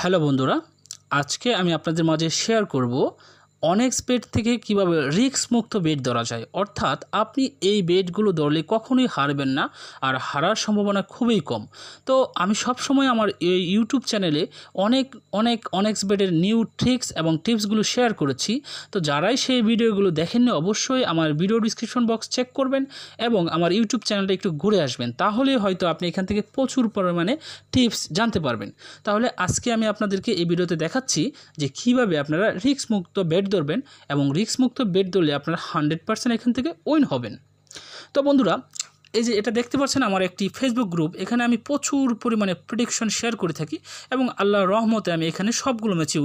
Hello বন্ধুরা, আজকে আমি আপনাদের মাঝে শেয়ার করব অনেক্স বেট থেকে কিভাবে রিস্ক মুক্ত বেট ধরা যায়। অর্থাৎ আপনি এই বেটগুলো ধরলে কখনোই হারবেন না, আর হারার সম্ভাবনা খুবই কম। তো আমি সবসময় আমার এই ইউটিউব চ্যানেলে অনেক্স বেটের নিউ ট্রিক্স এবং টিপসগুলো শেয়ার করেছি। তো যারাই সেই ভিডিওগুলো দেখেননি অবশ্যই আমার ভিডিও ডিসক্রিপশন বক্স চেক করবেন এবং আমার ইউটিউব চ্যানেলটা একটু ঘুরে আসবেন, তাহলে হয়তো আপনি এখান থেকে প্রচুর পরিমাণে টিপস জানতে পারবেন। তাহলে আজকে আমি আপনাদেরকে এই ভিডিওতে দেখাচ্ছি যে কিভাবে আপনারা রিস্ক মুক্ত বেট ধরবেন এবং রিস্ক মুক্ত বেট ধরলে আপনারা 100% এখান থেকে উইন হবেন। তো বন্ধুরা, এই যে এটা দেখতে পাচ্ছেন আমার একটি ফেসবুক গ্রুপ, এখানে আমি প্রচুর পরিমাণে প্রেডিকশন শেয়ার করে থাকি এবং আল্লাহর রহমতে আমি এখানে সবগুলো ম্যাচে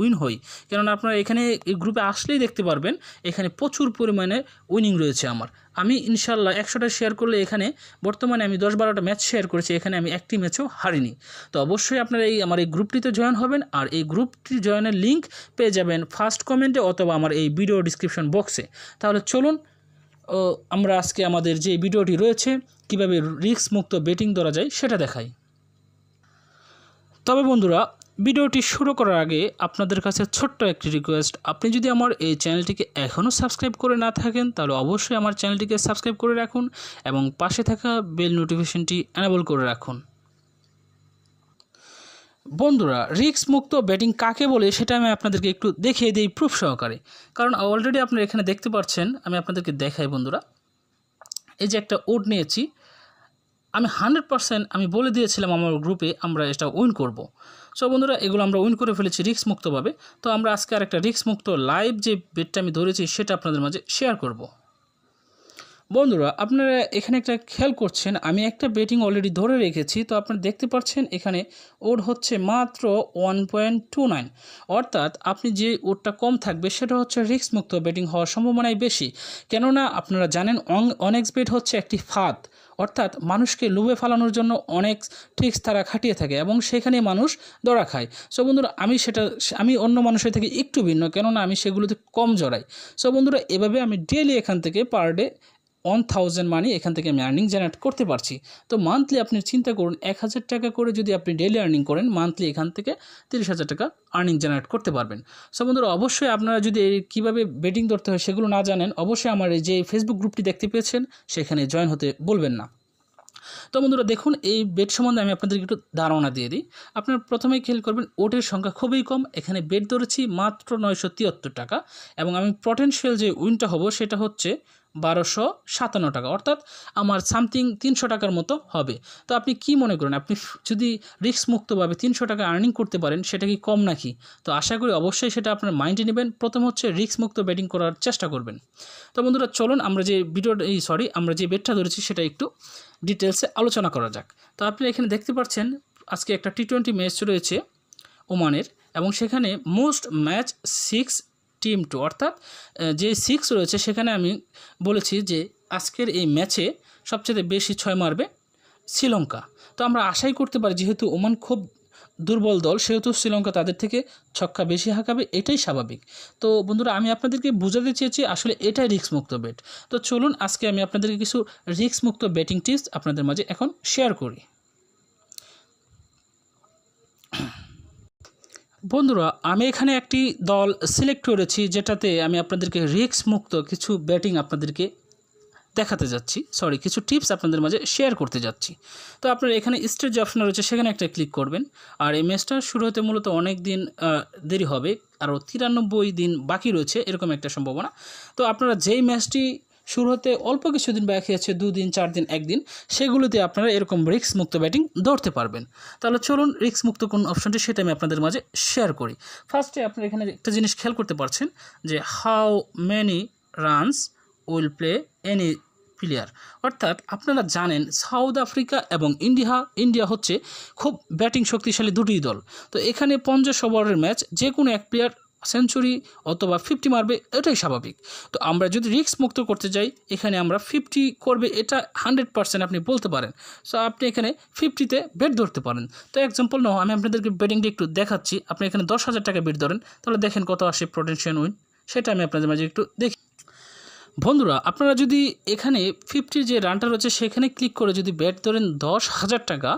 উইন হই। কেননা আপনারা এখানে এই গ্রুপে আসলেই দেখতে পারবেন এখানে প্রচুর পরিমাণে উইনিং রয়েছে আমার। আমি ইনশাল্লাহ 100টা শেয়ার করলে এখানে বর্তমানে আমি 10-12টা ম্যাচ শেয়ার করেছি, এখানে আমি একটি ম্যাচও হারিনি। তো অবশ্যই আপনারা আমার এই গ্রুপটিতে জয়েন হবেন, আর এই গ্রুপটি জয়েনের লিঙ্ক পেয়ে যাবেন ফার্স্ট কমেন্টে অথবা আমার এই ভিডিও ডিসক্রিপশন বক্সে। তাহলে চলুন আমরা আজকে আমাদের যে ভিডিওটি রয়েছে কিভাবে রিস্ক মুক্ত বেটিং ধরা যায় সেটা দেখাই। তবে বন্ধুরা, ভিডিওটি শুরু করার আগে আপনাদের কাছে ছোট্ট একটি রিকোয়েস্ট, আপনি যদি আমার এই চ্যানেলটিকে এখনও সাবস্ক্রাইব করে না থাকেন তাহলে অবশ্যই আমার চ্যানেলটিকে সাবস্ক্রাইব করে রাখুন এবং পাশে থাকা বেল নোটিফিকেশনটি এনেবল করে রাখুন। বন্ধুরা, রিস্ক মুক্ত ব্যাটিং কাকে বলে সেটা আমি আপনাদেরকে একটু দেখিয়ে দিই প্রুফ সহকারে, কারণ অলরেডি আপনারা এখানে দেখতে পাচ্ছেন। আমি আপনাদেরকে দেখাই বন্ধুরা, এই যে একটা উড নিয়েছি আমি 100% আমি বলে দিয়েছিলাম আমার গ্রুপে আমরা এটা উইন করব। সো বন্ধুরা, এগুলো আমরা উইন করে ফেলেছি রিস্ক মুক্তভাবে। তো আমরা আজকে আর একটা রিস্ক মুক্ত লাইভ যে বেটটা আমি ধরেছি সেটা আপনাদের মাঝে শেয়ার করব। বন্ধুরা, আপনারা এখানে একটা খেয়াল করছেন, আমি একটা বেটিং অলরেডি ধরে রেখেছি। তো আপনারা দেখতে পাচ্ছেন এখানে ওড হচ্ছে মাত্র 1.29, অর্থাৎ আপনি যে ওডটা কম থাকবে সেটা হচ্ছে রিস্ক মুক্ত বেটিং হওয়ার সম্ভাবনাই বেশি। কেননা আপনারা জানেন অনেক্স বেট হচ্ছে একটি ফাঁদ, অর্থাৎ মানুষকে লোভে ফালানোর জন্য অনেক ট্রিক্স তারা খাটিয়ে থাকে এবং সেখানে মানুষ ধরা খায়। সো বন্ধুরা, আমি অন্য মানুষের থেকে একটু ভিন্ন, কেননা আমি সেগুলোতে কম জড়াই। সো বন্ধুরা, এভাবে আমি ডেইলি এখান থেকে পার ডে 1000 মানি এখান থেকে আমি আর্নিং জেনারেট করতে পারছি। তো মান্থলি আপনি চিন্তা করুন, 1000 টাকা করে যদি আপনি ডেইলি আর্নিং করেন, মান্থলি এখান থেকে 30,000 টাকা আর্নিং জেনারেট করতে পারবেন। সো বন্ধুরা, অবশ্যই আপনারা যদি কীভাবে বেটিং ধরতে হয় সেগুলো না জানেন, অবশ্যই আমার এই যে ফেসবুক গ্রুপটি দেখতে পেয়েছেন সেখানে জয়েন হতে বলবেন না। তো বন্ধুরা দেখুন, এই বেট সম্বন্ধে আমি আপনাদেরকে একটু ধারণা দিয়ে দিই। আপনারা প্রথমেই খেয়াল করবেন ওটের সংখ্যা খুবই কম, এখানে বেট ধরেছি মাত্র 973 টাকা এবং আমি পটেনশিয়াল যে উইনটা হব সেটা হচ্ছে 1257 টাকা, অর্থাৎ আমার সামথিং 300 টাকার মতো হবে। তো আপনি কি মনে করেন, আপনি যদি রিস্ক মুক্তভাবে 300 টাকা আর্নিং করতে পারেন সেটা কি কম নাকি? তো আশা করি অবশ্যই সেটা আপনার মাইন্ডে নেবেন। প্রথম হচ্ছে রিস্ক মুক্ত ব্যাটিং করার চেষ্টা করবেন। তো বন্ধুরা চলুন আমরা যে আমরা যে বেটটা ধরেছি সেটা একটু ডিটেলসে আলোচনা করা যাক। তো আপনি এখানে দেখতে পাচ্ছেন আজকে একটা T20 ম্যাচ রয়েছে ওমানের, এবং সেখানে মোস্ট ম্যাচ 6 টিম 2, অর্থাৎ যে 6 রয়েছে সেখানে আমি বলেছি যে আজকের এই ম্যাচে সবচেয়ে বেশি 6 মারবে শ্রীলঙ্কা। তো আমরা আশাই করতে পারি যেহেতু ওমান খুব দুর্বল দল, সেহেতু শ্রীলঙ্কা তাদের থেকে ছক্কা বেশি হাঁকাবে, এটাই স্বাভাবিক। তো বন্ধুরা, আমি আপনাদেরকে বোঝাতে চেয়েছি আসলে এটাই রিস্ক মুক্ত বেট। তো চলুন আজকে আমি আপনাদেরকে কিছু রিস্ক মুক্ত বেটিং টিপস আপনাদের মাঝে এখন শেয়ার করি। বন্ধুরা, আমি এখানে একটি দল সিলেক্ট করেছি যেটাতে আমি আপনাদেরকে রিস্ক মুক্ত কিছু ব্যাটিং আপনাদেরকে দেখাতে যাচ্ছি, কিছু টিপস আপনাদের মাঝে শেয়ার করতে যাচ্ছি। তো আপনার এখানে স্টেজ অপশন রয়েছে, সেখানে একটা ক্লিক করবেন। আর এই ম্যাচটা শুরু হতে মূলত অনেক দিন দেরি হবে, আরও 93 দিন বাকি রয়েছে এরকম একটা সম্ভাবনা। তো আপনারা যেই ম্যাচটি শুরু হতে অল্প কিছুদিন বাকি আছে, 2 দিন 4 দিন 1 দিন, সেগুলোতে আপনারা এরকম রিস্ক মুক্ত ব্যাটিং ধরতে পারবেন। তাহলে চলুন রিস্ক মুক্ত কোন অপশনটি সেটা আমি আপনাদের মাঝে শেয়ার করি। ফার্স্টে আপনারা এখানে একটা জিনিস খেয়াল করতে পারছেন যে how many runs will play any player, অর্থাৎ আপনারা জানেন সাউথ আফ্রিকা এবং ইন্ডিয়া হচ্ছে খুব ব্যাটিং শক্তিশালী দুটি দল। তো এখানে 50 ওভারের ম্যাচ, যে কোনো এক প্লেয়ার সেঞ্চুরি অথবা 50 মারবে, এটাই স্বাভাবিক। তো আমরা যদি রিস্ক মুক্ত করতে যাই, এখানে আমরা 50 করবে এটা 100% আপনি বলতে পারেন। সো আপনি এখানে 50তে বেট ধরতে পারেন। তো এক্সাম্পল নাও, আমি আপনাদেরকে বেটিংটি একটু দেখাচ্ছি। আপনি এখানে 10,000 টাকা বেট ধরেন, তাহলে দেখেন কত আসে পটেনশিয়াল উইন, সেটা আমি আপনাদের মাঝে একটু দেখি। বন্ধুরা আপনারা যদি এখানে 50 যে রানটা রয়েছে সেখানে ক্লিক করে যদি ব্যাট ধরেন 10,000 টাকা,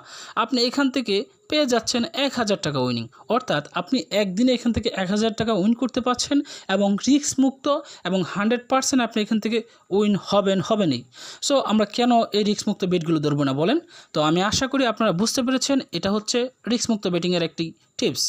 আপনি এখান থেকে পেয়ে যাচ্ছেন 1,000 টাকা উইনিং। অর্থাৎ আপনি একদিনে এখান থেকে 1,000 টাকা উইন করতে পারছেন এবং রিস্ক মুক্ত এবং 100% আপনি এখান থেকে উইন হবেনই। সো আমরা কেন এই রিস্ক মুক্ত বেটগুলো ধরবো না বলেন? তো আমি আশা করি আপনারা বুঝতে পেরেছেন এটা হচ্ছে রিস্ক মুক্ত বেটিংয়ের একটি টিপস।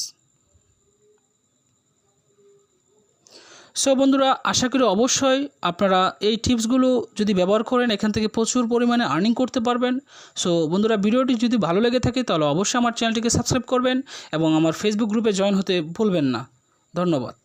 সো বন্ধুরা, আশা করি অবশ্যই আপনারা এই টিপসগুলো যদি ব্যবহার করেন এখান থেকে প্রচুর পরিমাণে আর্নিং করতে পারবেন। সো বন্ধুরা, ভিডিওটি যদি ভালো লেগে থাকে তাহলে অবশ্যই আমার চ্যানেলটিকে সাবস্ক্রাইব করবেন এবং আমার ফেসবুক গ্রুপে জয়েন হতে ভুলবেন না। ধন্যবাদ।